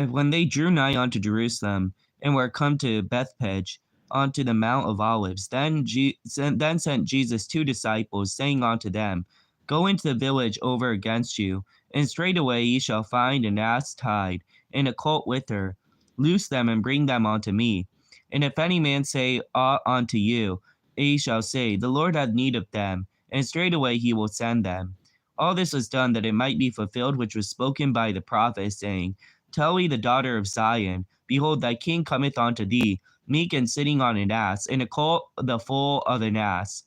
And when they drew nigh unto Jerusalem, and were come to Bethphage, unto the Mount of Olives, then sent Jesus 2 disciples, saying unto them, Go into the village over against you, and straightway ye shall find an ass tied, and a colt with her. Loose them, and bring them unto me. And if any man say aught unto you, ye shall say, The Lord hath need of them, and straightway he will send them. All this was done that it might be fulfilled which was spoken by the prophet, saying, Tell ye the daughter of Zion, Behold, thy king cometh unto thee, meek and sitting on an ass, and a colt the foal of an ass.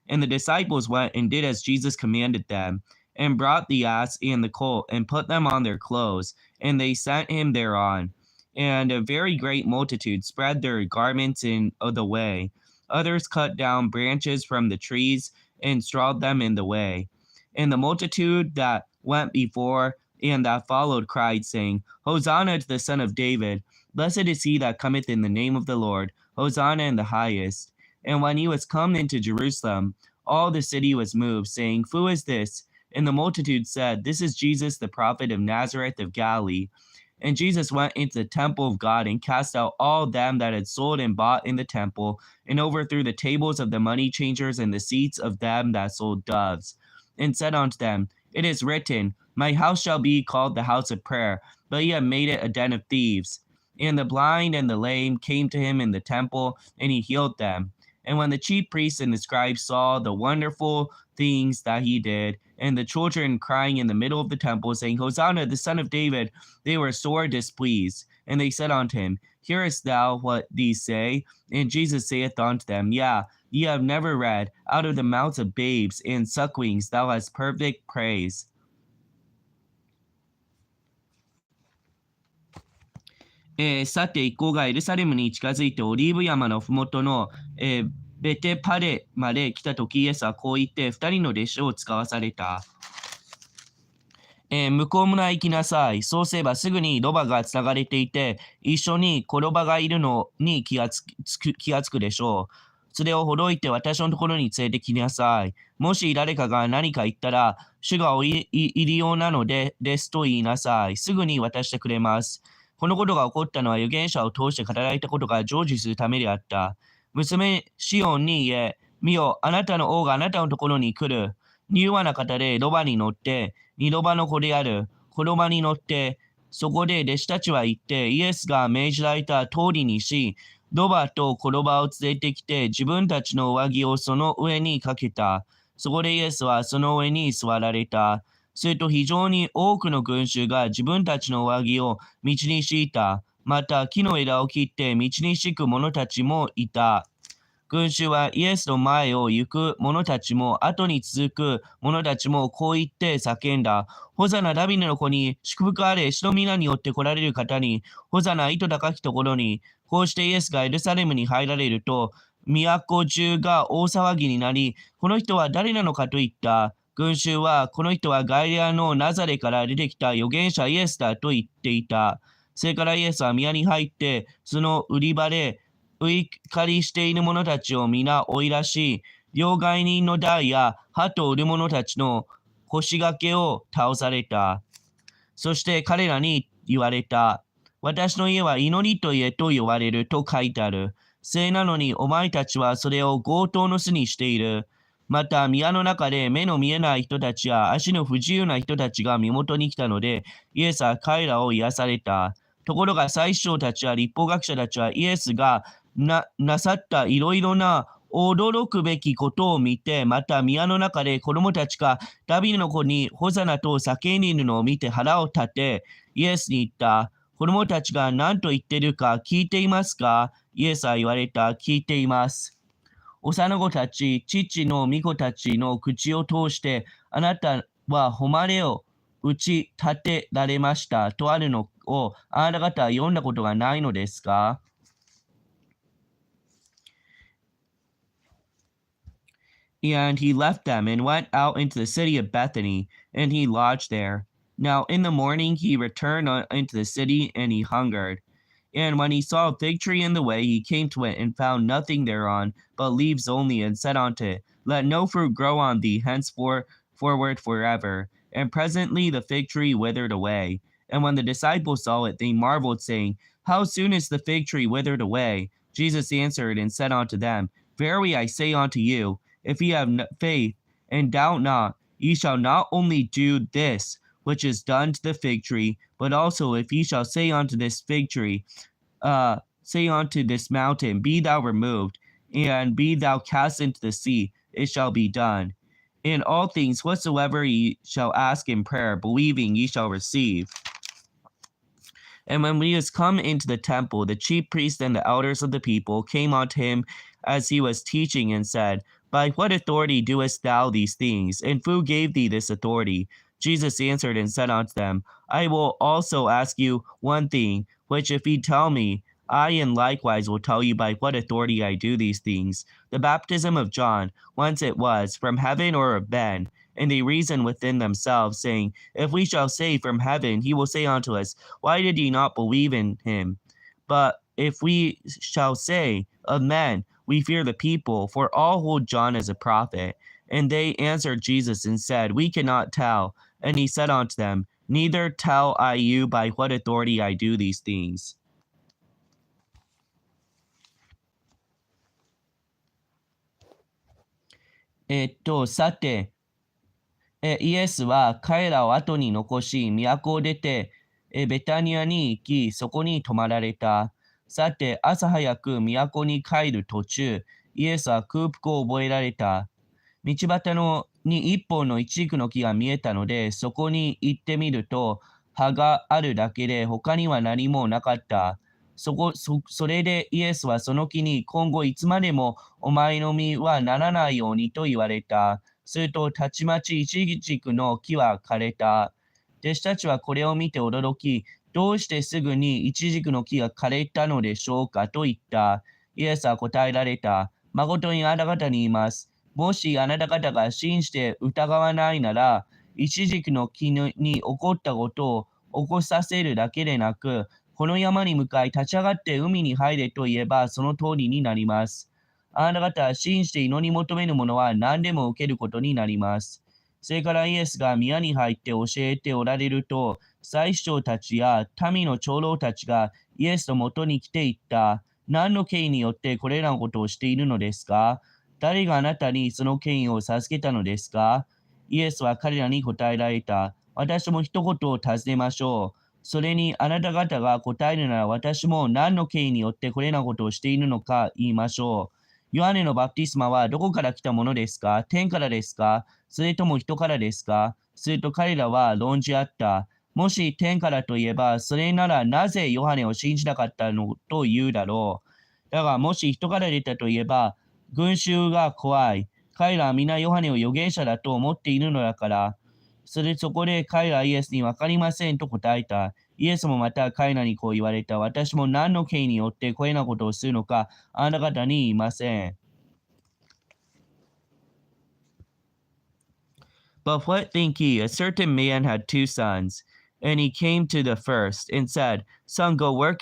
And the disciples went and did as Jesus commanded them, and brought the ass and the colt, and put them on their clothes, and they sent him thereon. And a very great multitude spread their garments in the way. Others cut down branches from the trees, and strawed them in the way. And the multitude that went before and that followed cried, saying, Hosanna to the Son of David. Blessed is he that cometh in the name of the Lord. Hosanna in the highest. And when he was come into Jerusalem, all the city was moved, saying, Who is this? And the multitude said, This is Jesus the prophet of Nazareth of Galilee. And Jesus went into the temple of God, and cast out all them that had sold and bought in the temple, and overthrew the tables of the money changers and the seats of them that sold doves, and said unto them, It is written, My house shall be called the house of prayer, but ye have made it a den of thieves. And the blind and the lame came to him in the temple, and he healed them. And when the chief priests and the scribes saw the wonderful things that he did, and the children crying in the middle of the temple, saying, Hosanna, the Son of David, they were sore displeased. And they said unto him, Hearest thou what these say? And Jesus saith unto them, Yea, ye have never read, Out of the mouths of babes and sucklings thou hast perfect praise.「さて一行がエルサレムに近づいてオリーブ山のふもとの、ベテパレまで来たとき、イエスはこう言って二人の弟子を使わされた。向こう村へ行きなさい。そうすればすぐにロバがつながれていて、一緒に子ロバがいるのに気がつくでしょう。それをほどいて私のところに連れてきなさい。もし誰かが何か言ったら、主がいるようなのですと言いなさい。すぐに渡してくれます。このことが起こったのは預言者を通して語られたことが成就するためであった。娘シオンに言え、見よ、あなたの王があなたのところに来る。柔和な方でロバに乗って、二ロバの子である、子ロバに乗って、そこで弟子たちは言って、イエスが命じられた通りにし、ロバと子ロバを連れてきて、自分たちの上着をその上にかけた。そこでイエスはその上に座られた。すると非常に多くの群衆が自分たちの上着を道に敷いた。また木の枝を切って道に敷く者たちもいた。群衆はイエスの前を行く者たちも後に続く者たちもこう言って叫んだ。ホザナダビデの子に祝福あれ、主の皆によって来られる方に、ホザナ糸高きところに。こうしてイエスがエルサレムに入られると、都中が大騒ぎになり、この人は誰なのかと言った。群衆は、この人はガリラのナザレから出てきた預言者イエスだと言っていた。それからイエスは宮に入って、その売り場で、売り借りしている者たちを皆追い出し、両替人の台や鳩を売る者たちの腰掛けを倒された。そして彼らに言われた。私の家は祈りと家と呼ばれると書いてある。それなのにお前たちはそれを強盗の巣にしている。また宮の中で目の見えない人たちや足の不自由な人たちが身元に来たので、イエスは彼らを癒された。ところが祭司長たちや律法学者たちはイエスがなさったいろいろな驚くべきことを見て、また宮の中で子供たちがダビデの子にホザナと叫んでいるのを見て腹を立て、イエスに言った。子供たちが何と言っているか聞いていますか？イエスは言われた。聞いています。幼子たち、父の御子たちの口を通して、あなたは誉れを打ち立てられましたとあるのを、あなた方は読んだことがないのですか？ And he left them and went out into the city of Bethany, and he lodged there. Now in the morning he returned into the city, and he hungered. And when he saw a fig tree in the way, he came to it, and found nothing thereon, but leaves only, and said unto it, Let no fruit grow on thee henceforward forever. And presently the fig tree withered away. And when the disciples saw it, they marveled, saying, How soon is the fig tree withered away? Jesus answered and said unto them, Verily I say unto you, if ye have faith, and doubt not, ye shall not only do this, which is done to the fig tree, but also if ye shall say unto this fig tree, say unto this mountain, Be thou removed, and be thou cast into the sea, it shall be done. In all things whatsoever ye shall ask in prayer, believing ye shall receive. And when he was come into the temple, the chief priests and the elders of the people came unto him as he was teaching, and said, By what authority doest thou these things? And who gave thee this authority? Jesus answered and said unto them, I will also ask you one thing, which if ye tell me, I and likewise will tell you by what authority I do these things. The baptism of John, whence it was, from heaven or of men? And they reasoned within themselves, saying, If we shall say from heaven, he will say unto us, Why did ye not believe in him? But if we shall say of men, we fear the people, for all hold John as a prophet. And they answered Jesus and said, We cannot tell. And he said unto them, Neither tell I you by what authority I do these things. さて、イエスは彼らを後に残し、都を出て、ベタニアに行き、そこに泊まられた。さて、朝早く都に帰る途中、イエスは空腹を覚えられた。道端に一本のイチジクの木が見えたので、そこに行ってみると、葉があるだけで他には何もなかった。それでイエスはその木に、今後いつまでもお前の実はならないようにと言われた。すると、たちまちイチジクの木は枯れた。弟子たちはこれを見て驚き、どうしてすぐにイチジクの木が枯れたのでしょうかと言った。イエスは答えられた。誠にあなた方に言います。もしあなた方が信じて疑わないなら、イチジクの木に起こったことを起こさせるだけでなく、この山に向かい立ち上がって海に入れと言えばその通りになります。あなた方は信じて祈り求めるものは何でも受けることになります。それからイエスが宮に入って教えておられると、祭司長たちや民の長老たちがイエスのもとに来て言った。何の権威によってこれらのことをしているのですか？誰があなたにその権威を授けたのですか？イエスは彼らに答えられた。私も一言を尋ねましょう。それにあなた方が答えるなら私も何の権威によってこれらのことをしているのか言いましょう。ヨハネのバプテスマはどこから来たものですか？天からですか？それとも人からですか？すると彼らは論じ合った。もし天からといえば、それならなぜヨハネを信じなかったのと言うだろう。だがもし人から出たといえば、群衆が怖い。彼らは皆ヨハネを預言者だと思っているのだから。そこで彼らはイエスに分かりませんと答えた。イエスもまた彼らにこう言われた。私も何の権威によってこういうようなことをするのかあなた方に言いません。But what think ye? A certain man had 2 sons, and he came to the first and said, Son, go work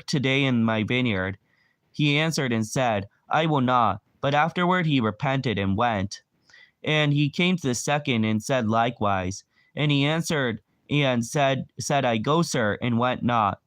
today in my vineyard. He answered and said, I will not. But afterward he repented and went. And he came to the second and said likewise. And he answered and said, I go, sir, and went not.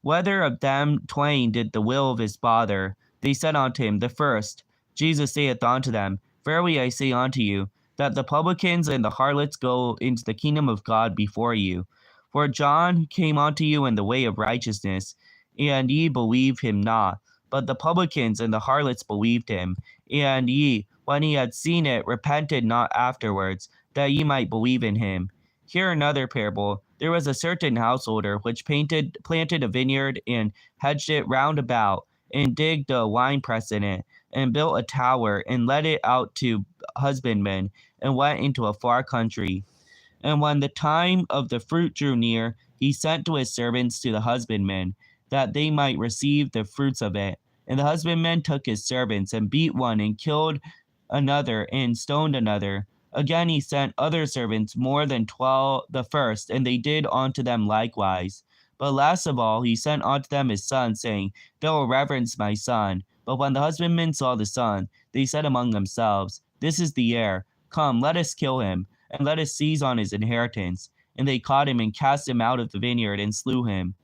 Whether of them twain did the will of his father? They said unto him, the first. Jesus saith unto them, Verily I say unto you, that the publicans and the harlots go into the kingdom of God before you. For John came unto you in the way of righteousness, and ye believe him not. But the publicans and the harlots believed him. And ye, when ye had seen it, repented not afterwards, that ye might believe in him. Hear another parable. There was a certain householder which planted a vineyard, and hedged it round about, and digged a winepress in it, and built a tower, and let it out to husbandmen, and went into a far country. And when the time of the fruit drew near, he sent to his servants to the husbandmen, that they might receive the fruits of it. And the husbandmen took his servants, and beat one, and killed another, and stoned another. Again he sent other servants more than 12 the first, and they did unto them likewise. But last of all he sent unto them his son, saying, They will reverence my son. But when the husbandmen saw the son, they said among themselves, This is the heir. Come, let us kill him, and let us seize on his inheritance. And they caught him and cast him out of the vineyard and slew him.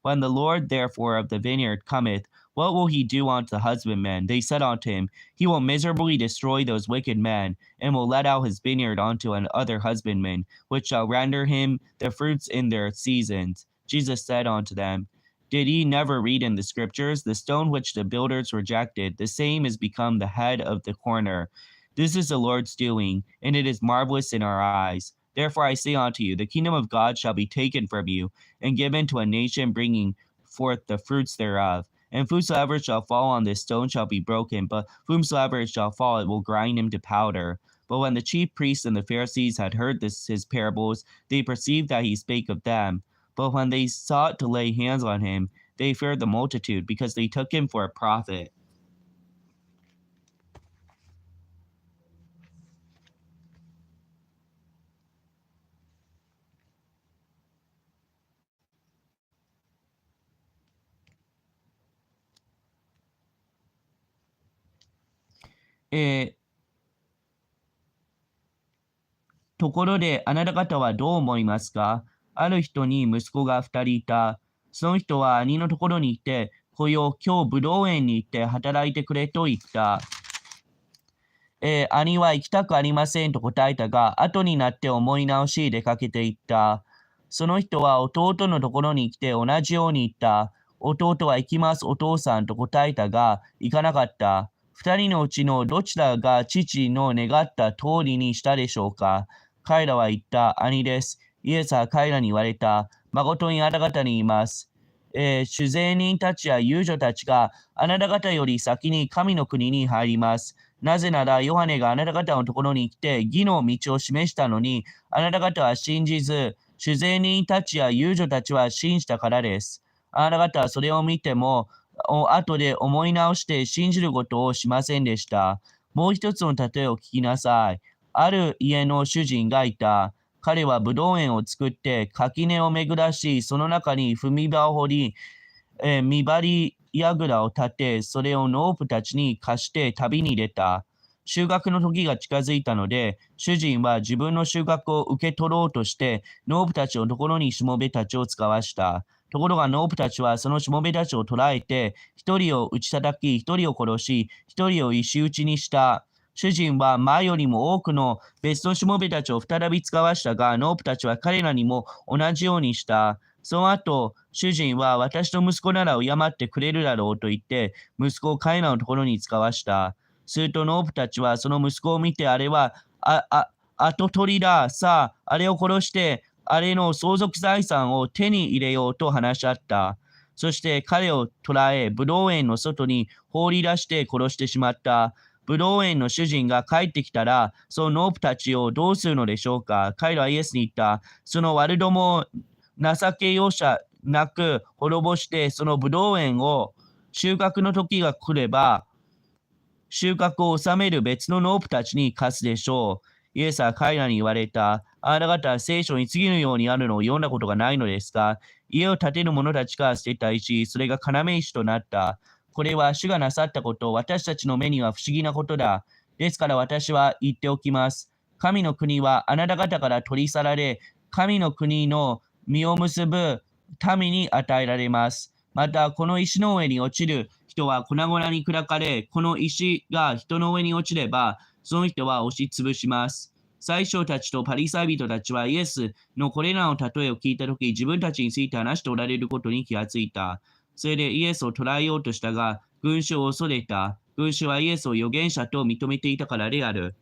When the Lord therefore of the vineyard cometh, what will he do unto the husbandmen? They said unto him, He will miserably destroy those wicked men, and will let out his vineyard unto other husbandmen, which shall render him the fruits in their seasons. Jesus said unto them, Did ye never read in the scriptures, the stone which the builders rejected, the same is become the head of the corner? This is the Lord's doing, and it is marvelous in our eyes. Therefore I say unto you, the kingdom of God shall be taken from you, and given to a nation bringing forth the fruits thereof. And whosoever shall fall on this stone shall be broken, but whomsoever it shall fall, it will grind him to powder. But when the chief priests and the Pharisees had heard his parables, they perceived that he spake of them. But when they sought to lay hands on him, they feared the multitude, because they took him for a prophet. ところであなた方はどう思いますか？ある人に息子が2人いた。その人は兄のところに行って、来よ、今日ぶどう園に行って働いてくれと言った。兄は行きたくありませんと答えたが、後になって思い直し出かけて行った。その人は弟のところに来て同じように言った。弟は行きますお父さんと答えたが、行かなかった。2人のうちのどちらが父の願った通りにしたでしょうか？彼らは言った、兄です。イエスは彼らに言われた。誠にあなた方に言います。主税人たちや遊女たちがあなた方より先に神の国に入ります。なぜなら、ヨハネがあなた方のところに来て義の道を示したのに、あなた方は信じず、主税人たちや遊女たちは信じたからです。あなた方はそれを見ても、後で思い直して信じることをしませんでした。もう一つの例えを聞きなさい。ある家の主人がいた。彼はブドウ園を作って垣根を巡らし、その中に踏み場を掘り、見張り櫓を立て、それを農夫たちに貸して旅に出た。収穫の時が近づいたので、主人は自分の収穫を受け取ろうとして、農夫たちのところにしもべたちを使わした。ところが農夫たちはそのしもべたちを捕らえて、一人を打ち叩き、一人を殺し、一人を石打ちにした。主人は前よりも多くの別のしもべたちを再び使わしたが、農夫たちは彼らにも同じようにした。その後、主人は私の息子なら敬ってくれるだろうと言って、息子を彼らのところに使わした。すると農夫たちはその息子を見て、あれは跡取りだ。さあ、あれを殺して、あれの相続財産を手に入れようと話し合った。そして彼を捕らえ、ブドウ園の外に放り出して殺してしまった。ブドウ園の主人が帰ってきたら、その農夫たちをどうするのでしょうか？彼らはイエスに言った。その悪どもを情け容赦なく滅ぼして、そのブドウ園を収穫の時が来れば、収穫を収める別の農夫たちに貸すでしょう。イエスは彼らに言われた。あなた方は聖書に次のようにあるのを読んだことがないのですか？家を建てる者たちが捨てた石、それが要石となった。これは主がなさったこと、私たちの目には不思議なことだ。ですから私は言っておきます。神の国はあなた方から取り去られ、神の国の実を結ぶ民に与えられます。また、この石の上に落ちる人は粉々に砕かれ、この石が人の上に落ちれば、その人は押しつぶします。宰相たちとパリサイ人たちはイエスのこれらの例えを聞いたとき、自分たちについて話しておられることに気がついた。それでイエスを捕らえようとしたが、群衆を恐れた。群衆はイエスを預言者と認めていたからである。